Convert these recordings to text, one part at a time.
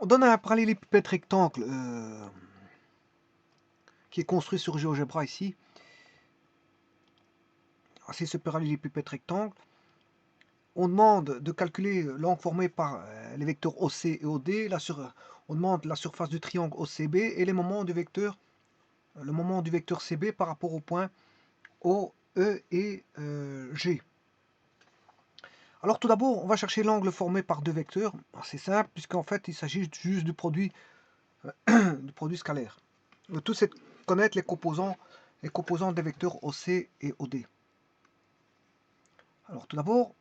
On donne un parallélépipède rectangle qui est construit sur GeoGebra ici. C'est ce parallélépipède rectangle. On demande de calculer l'angle formé par les vecteurs OC et OD. On demande la surface du triangle OCB et le moment du vecteur CB par rapport aux points O, E et G. Alors tout d'abord, on va chercher l'angle formé par deux vecteurs. C'est simple, puisqu'en fait, il s'agit juste du produit scalaire. Le tout, c'est de connaître les composants des vecteurs OC et OD. Alors tout d'abord,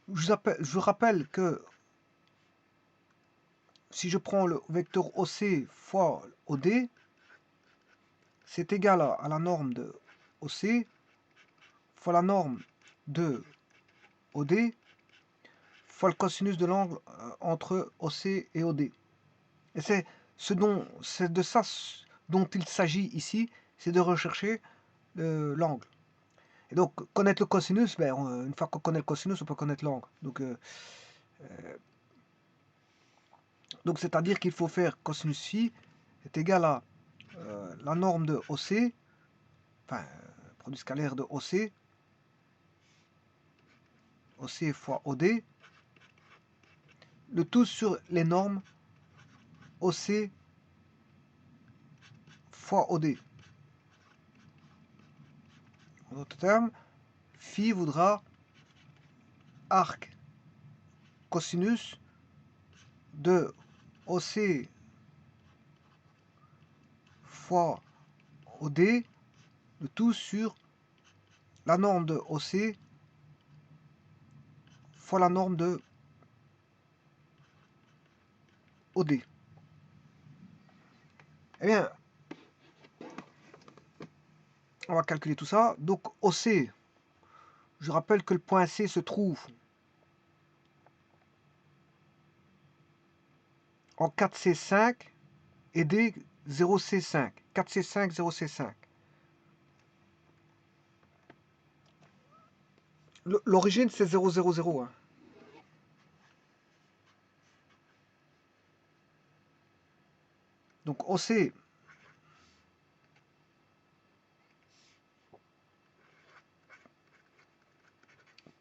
je rappelle que si je prends le vecteur OC fois OD, c'est égal à la norme de OC fois la norme de OD fois le cosinus de l'angle entre OC et OD. Et c'est de ça dont il s'agit ici, c'est de rechercher l'angle. Et donc, connaître le cosinus, une fois qu'on connaît le cosinus, on peut connaître l'angle. Donc c'est-à-dire qu'il faut faire cosinus phi est égal à la norme de OC, enfin, produit scalaire de OC fois OD, le tout sur les normes OC fois OD. En d'autres termes, phi voudra arc cosinus de OC fois OD, le tout sur la norme de OC fois la norme de OD. Eh bien, on va calculer tout ça. Donc OC, je rappelle que le point C se trouve en 4C5 et D 0C5. 4C5, 0C5. L'origine, c'est 0, 0, 0. Hein. Donc OC,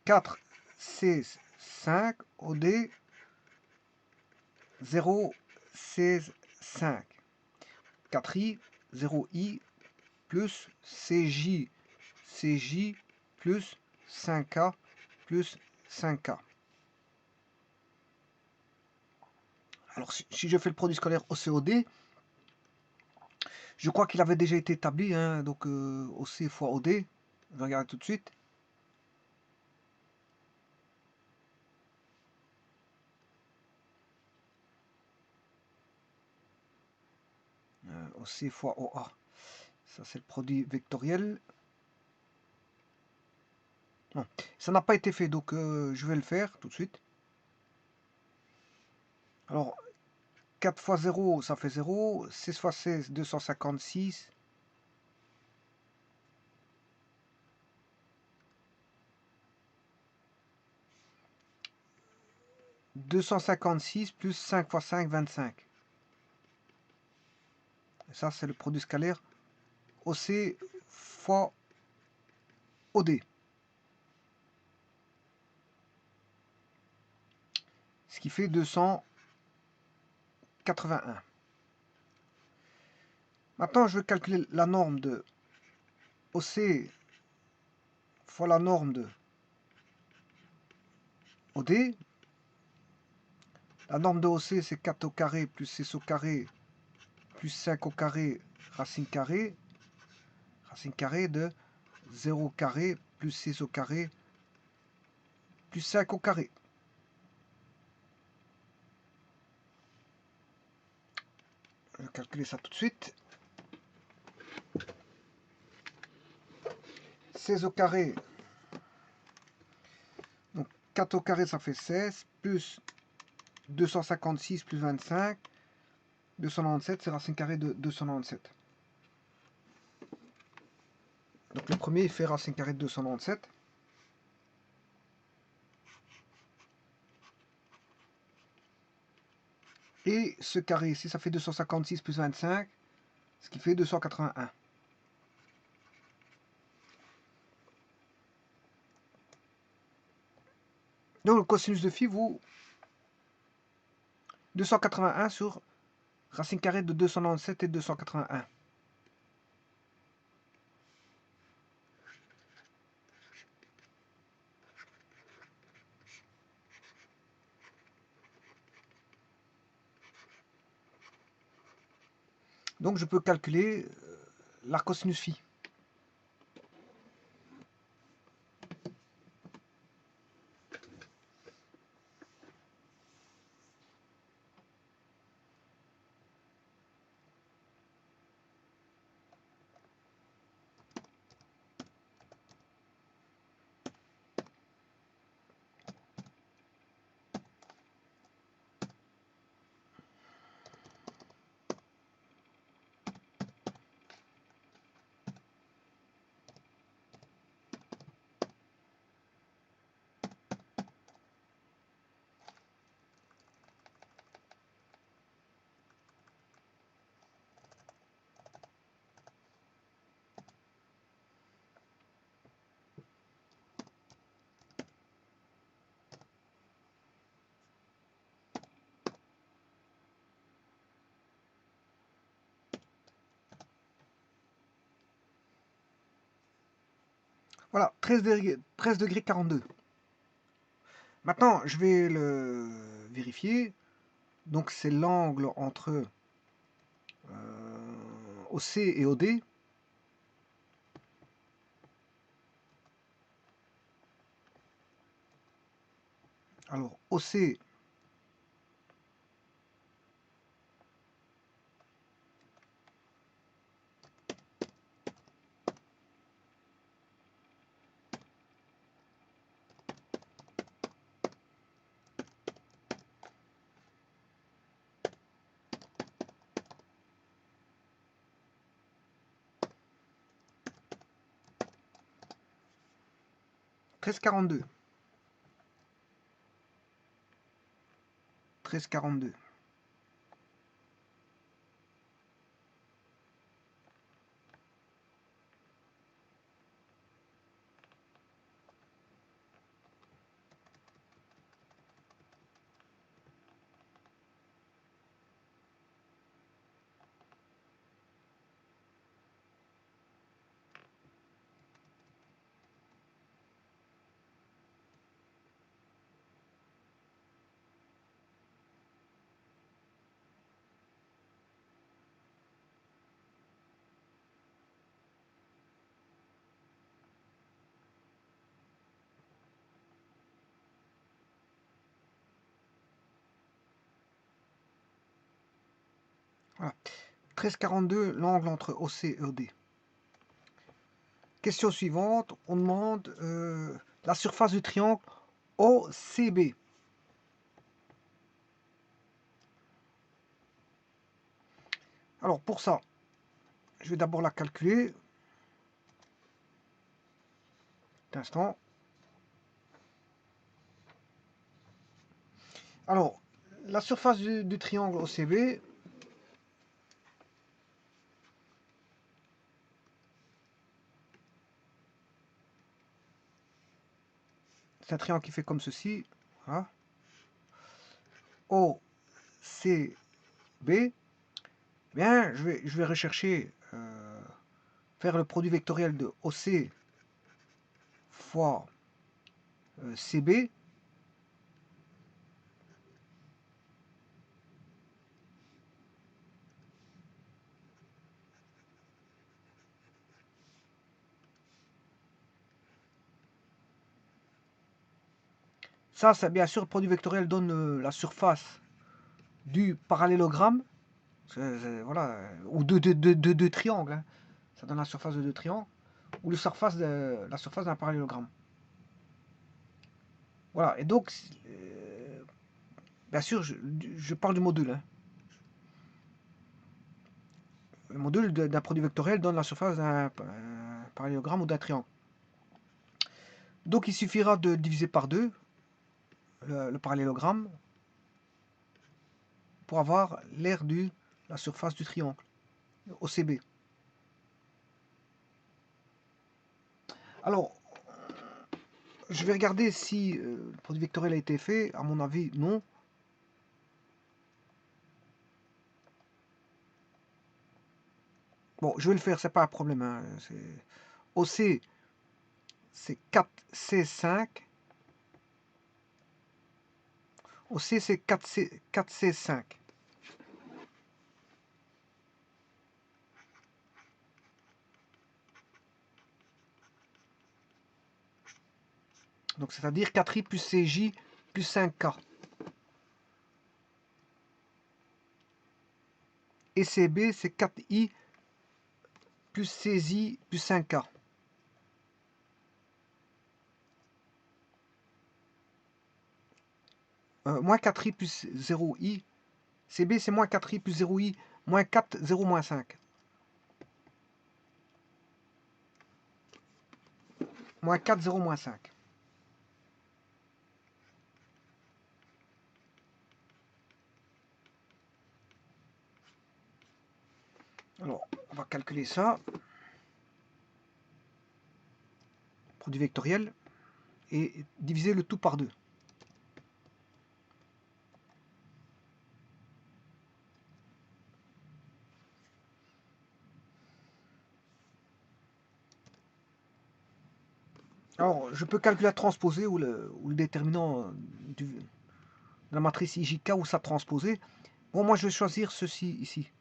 4C5, OD, 0C5. 4i, 0i, plus CJ plus 5K plus 5K. Alors si je fais le produit scalaire OCOD, je crois qu'il avait déjà été établi, hein, donc OC fois OD, je vais regarder tout de suite. OC fois OA, ça c'est le produit vectoriel. Non, ça n'a pas été fait, donc je vais le faire tout de suite. Alors, 4 fois 0, ça fait 0. 6 fois 16, 256. « 256 plus 5 fois 5, 25. Et ça, c'est le produit scalaire OC fois OD. Ce qui fait 281. Maintenant, je vais calculer la norme de OC fois la norme de OD. La norme de OC, c'est 4 au carré plus 6 au carré plus 5 au carré racine carrée de 0 au carré plus 6 au carré plus 5 au carré. Je vais calculer ça tout de suite. 16 au carré, donc 4 au carré, ça fait 16, plus 256 plus 25, 297, c'est racine carrée de 297. Donc le premier, il fait racine carrée de 297. Et ce carré ici, ça fait 256 plus 25, ce qui fait 281. Donc le cosinus de phi vaut 281 sur racine carrée de 297 et 281. Donc je peux calculer la cosinus phi. Voilà, 13 degrés 42. Maintenant, je vais le vérifier. Donc c'est l'angle entre OC et OD. Alors OC, treize 42. 13,42. Voilà. 13,42, l'angle entre OC et OD. Question suivante, on demande la surface du triangle OCB. Alors pour ça, je vais d'abord la calculer. Un instant. Alors, la surface du triangle OCB, c'est un triangle qui fait comme ceci. Voilà. OCB. Bien, je vais rechercher, faire le produit vectoriel de OC fois CB. Ça, c'est bien sûr, le produit vectoriel donne la surface du parallélogramme. Voilà, ou de deux triangles. Hein. Ça donne la surface de deux triangles. Ou la surface d'un parallélogramme. Voilà, et donc, bien sûr, je parle du module. Hein. Le module d'un produit vectoriel donne la surface d'un parallélogramme ou d'un triangle. Donc il suffira de diviser par deux le parallélogramme. pour avoir l'aire de la surface du triangle, OCB. Alors, je vais regarder si le produit vectoriel a été fait. À mon avis, non. Bon, je vais le faire, c'est pas un problème. Hein. OC, c'est 4C5. OC, c'est 4C5. Donc, c'est-à-dire 4i plus CJ plus 5K. Et CB, c'est 4i plus CJ plus 5K. Moins 4i plus 0i. CB, c'est moins 4i plus 0i, moins 4, 0, moins 5. Moins 4, 0, moins 5. Alors, on va calculer ça. Produit vectoriel. Et diviser le tout par 2. Alors, je peux calculer la transposée ou le déterminant de la matrice IJK ou sa transposée. Bon, moi, je vais choisir ceci ici.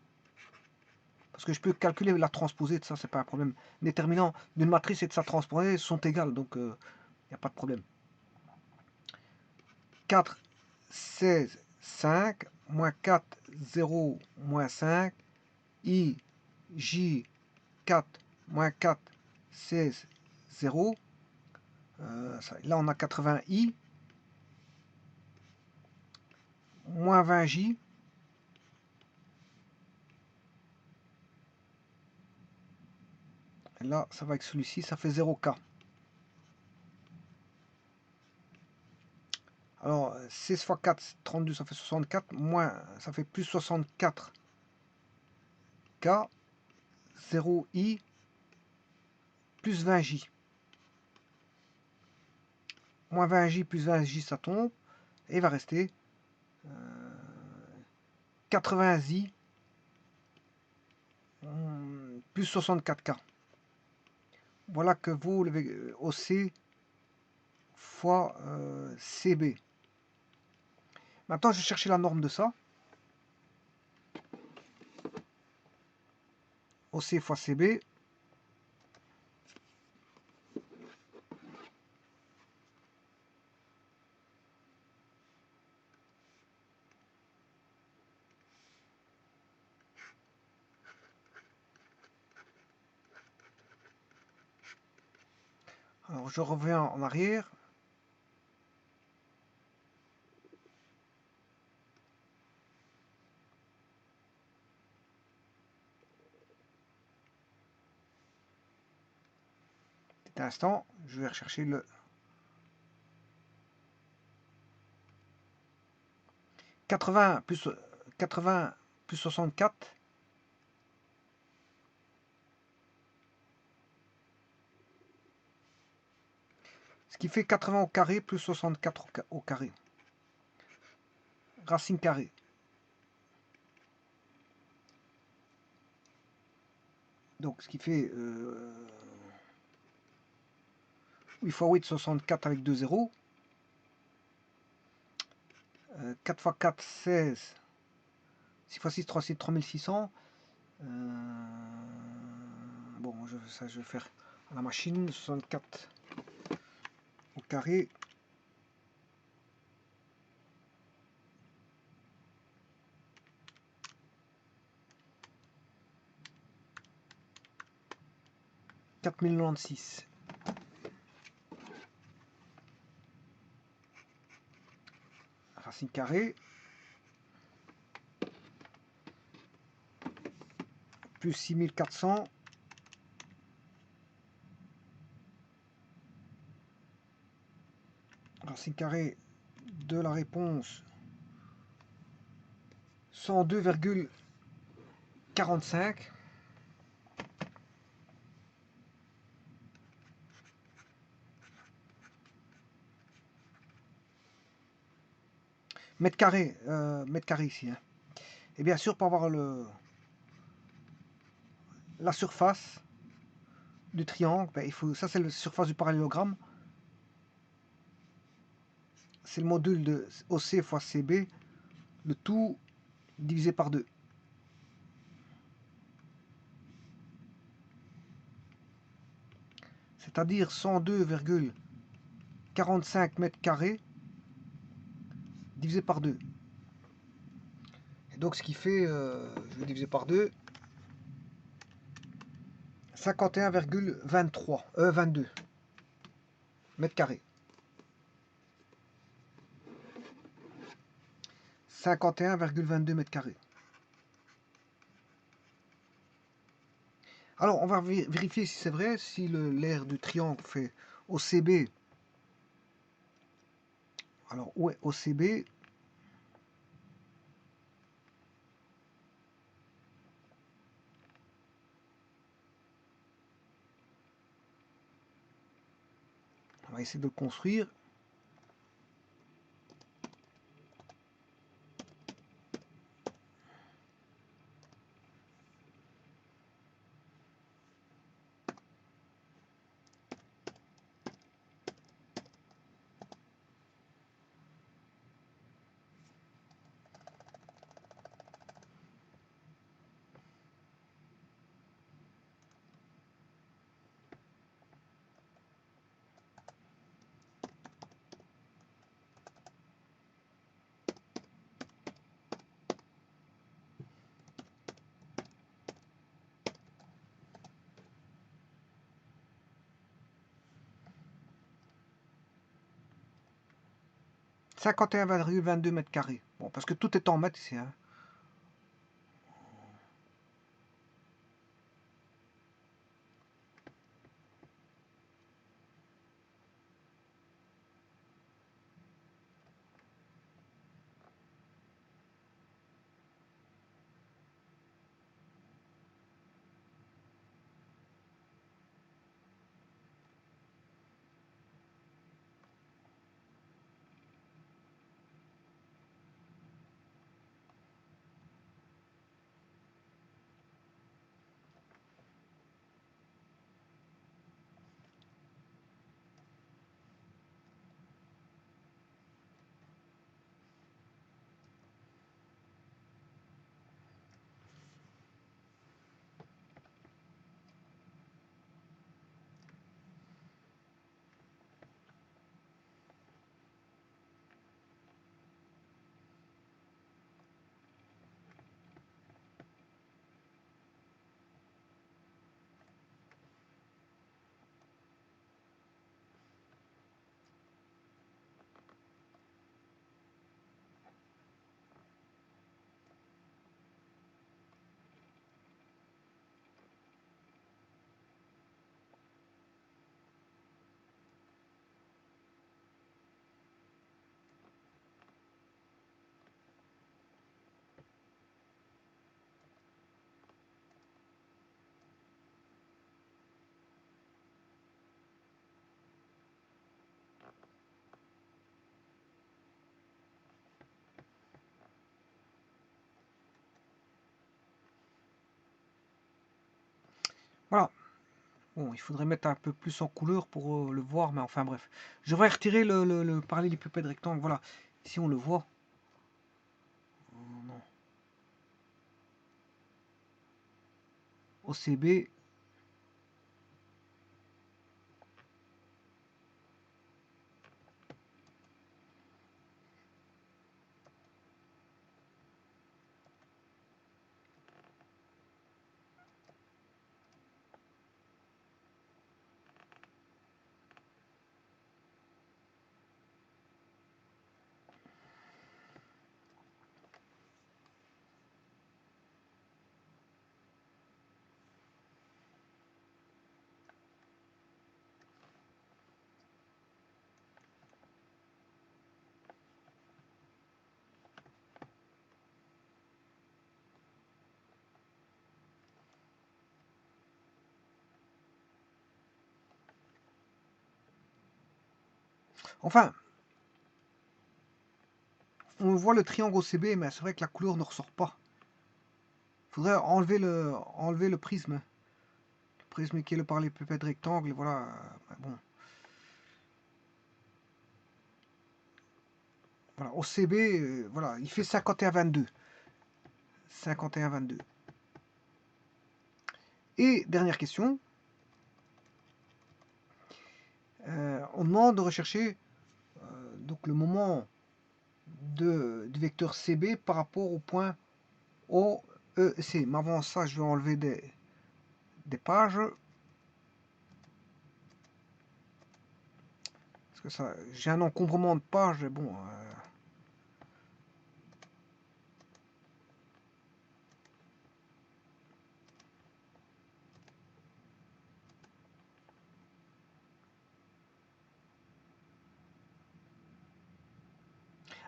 Parce que je peux calculer la transposée de ça, c'est pas un problème. Le déterminant d'une matrice et de sa transposée sont égales, donc il n'y a pas de problème. 4, 16, 5, moins 4, 0, moins 5, I, J, 4, moins 4, 16, 0. Là, on a 80i, moins 20j, et là, ça va avec celui-ci, ça fait 0k. Alors, 16 fois 4, 32, ça fait 64, moins, ça fait plus 64k, 0i, plus 20j. Moins 20j plus 20j, ça tombe, et il va rester 80i, plus 64k. Voilà que vaut le OC fois CB. Maintenant, je vais chercher la norme de ça. OC fois CB. Alors, je reviens en arrière. Petit instant, je vais rechercher le 80 plus 64. Ce qui fait 80 au carré plus 64 au carré. Racine carrée. Donc, ce qui fait 8 fois 8, 64 avec 2 zéros. 4 fois 4, 16. 6 fois 6, 3, 6, 3600. Bon, ça je vais faire à la machine. 64 au carré. « 4096. Racine carrée. Plus 6400. Racine carrée de la réponse 102,45 mètres carrés ici. Hein. Et bien sûr, pour avoir la surface du triangle, ben, il faut, ça c'est la surface du parallélogramme. C'est le module de OC fois CB, le tout divisé par 2. C'est-à-dire 102,45 mètres carrés divisé par 2. Et donc ce qui fait, je vais diviser par 2, 51,22 mètres carrés. 51,22 mètres carrés. Alors, on va vérifier si c'est vrai, si l'aire du triangle fait OCB. Alors, où est OCB? On va essayer de le construire. « 51,22 mètres carrés. Bon, parce que tout est en mètres ici. Hein. Voilà. Bon, il faudrait mettre un peu plus en couleur pour le voir, mais enfin bref. Je vais retirer le parallélépipède rectangle. Voilà. Ici, on le voit. Oh, non. OCB. Enfin, on voit le triangle OCB, mais c'est vrai que la couleur ne ressort pas. Il faudrait enlever le prisme. Le prisme qui est le parallélépipède rectangle, voilà. Bon. Voilà, OCB, voilà, il fait 51,22. 51,22. Et dernière question. On demande de rechercher donc le moment du vecteur CB par rapport au point O, E, C. Mais avant ça, je vais enlever des pages. Parce que ça, j'ai un encombrement de pages. Bon.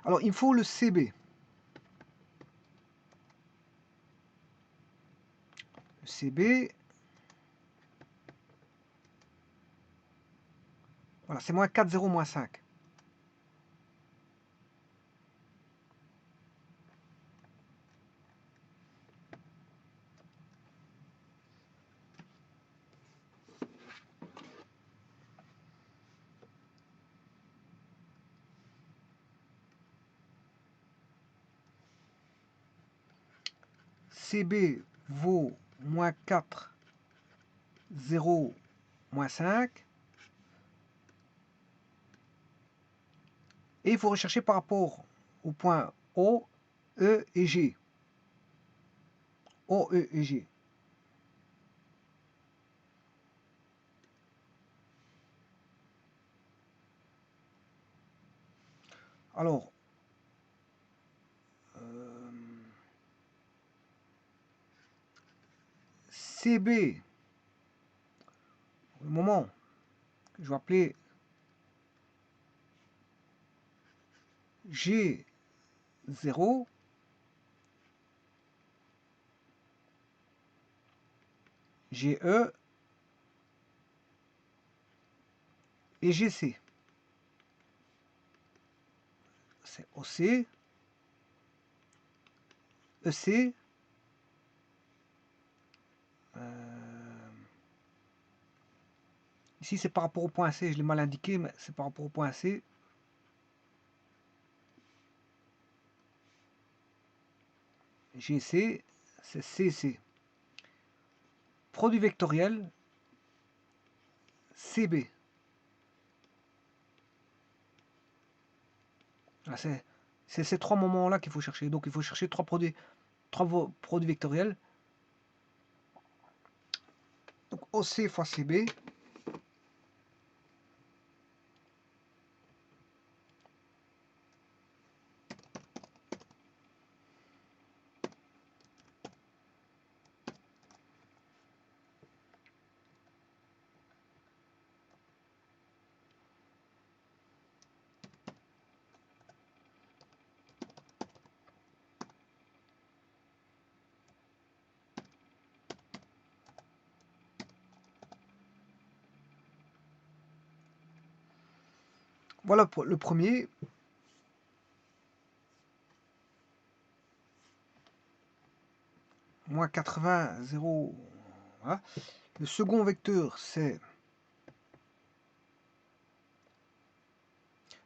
Alors, il me faut le CB. Le CB. Voilà, c'est moins 4, 0, moins 5. CB vaut moins 4, 0, moins 5. Et il faut rechercher par rapport au point O, E et G. O, E et G. Alors, CB, le moment que je vais appeler G0, GE et GC. C'est OC, EC, ici c'est par rapport au point C, je l'ai mal indiqué, mais c'est par rapport au point C. GC, c'est CC. Produit vectoriel, CB. C'est ces trois moments-là qu'il faut chercher. Donc il faut chercher trois produits vectoriels. Donc OC fois CB. Voilà pour le premier. Moins 80, 0. Voilà. Le second vecteur, c'est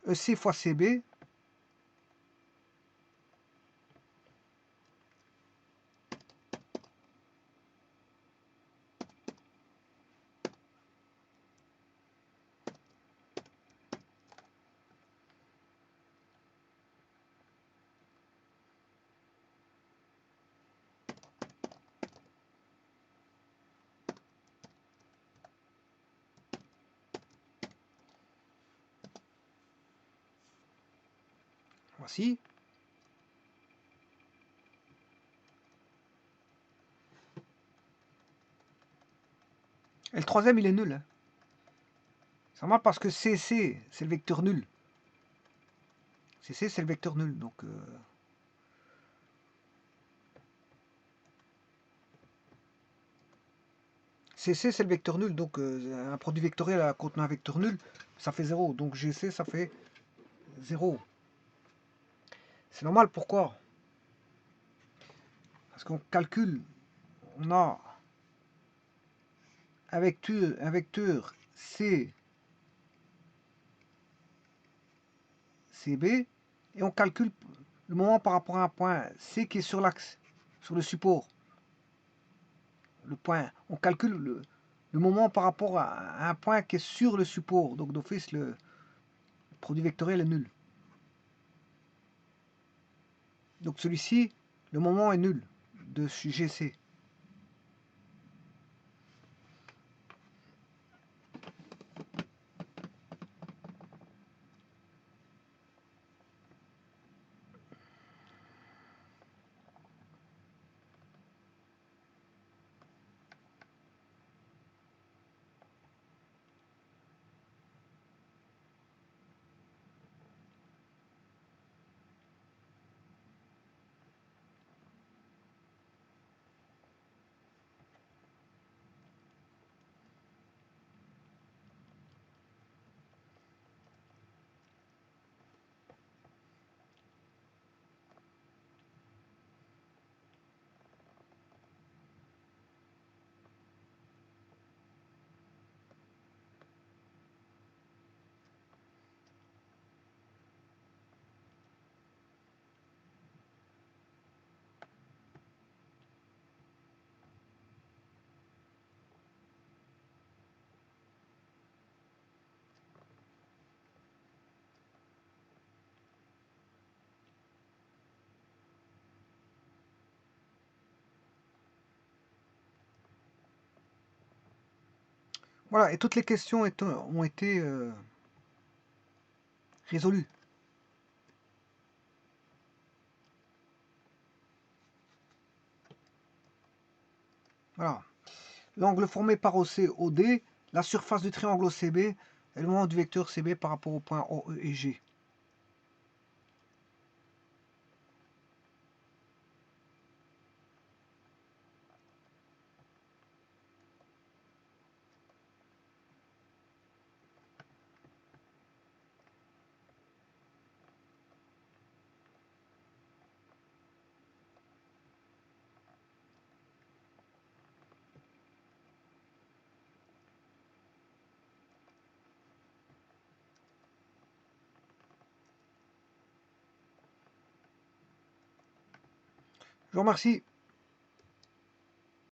EC fois CB. Voici. Et le troisième, il est nul. C'est normal parce que CC, c'est le vecteur nul. CC, c'est le vecteur nul. Donc, CC c'est le vecteur nul, donc un produit vectoriel contenant un vecteur nul, ça fait 0. Donc GC ça fait 0. C'est normal, pourquoi? Parce qu'on calcule, on a un vecteur C, CB, et on calcule le moment par rapport à un point C qui est sur l'axe, sur le support. Le point, on calcule le moment par rapport à un point qui est sur le support. Donc d'office, le produit vectoriel est nul. Donc celui-ci, le moment est nul de GC. Voilà, et toutes les questions ont été résolues. Voilà. L'angle formé par OC, OD, la surface du triangle OCB, et le moment du vecteur CB par rapport au point OE et G. Je vous remercie.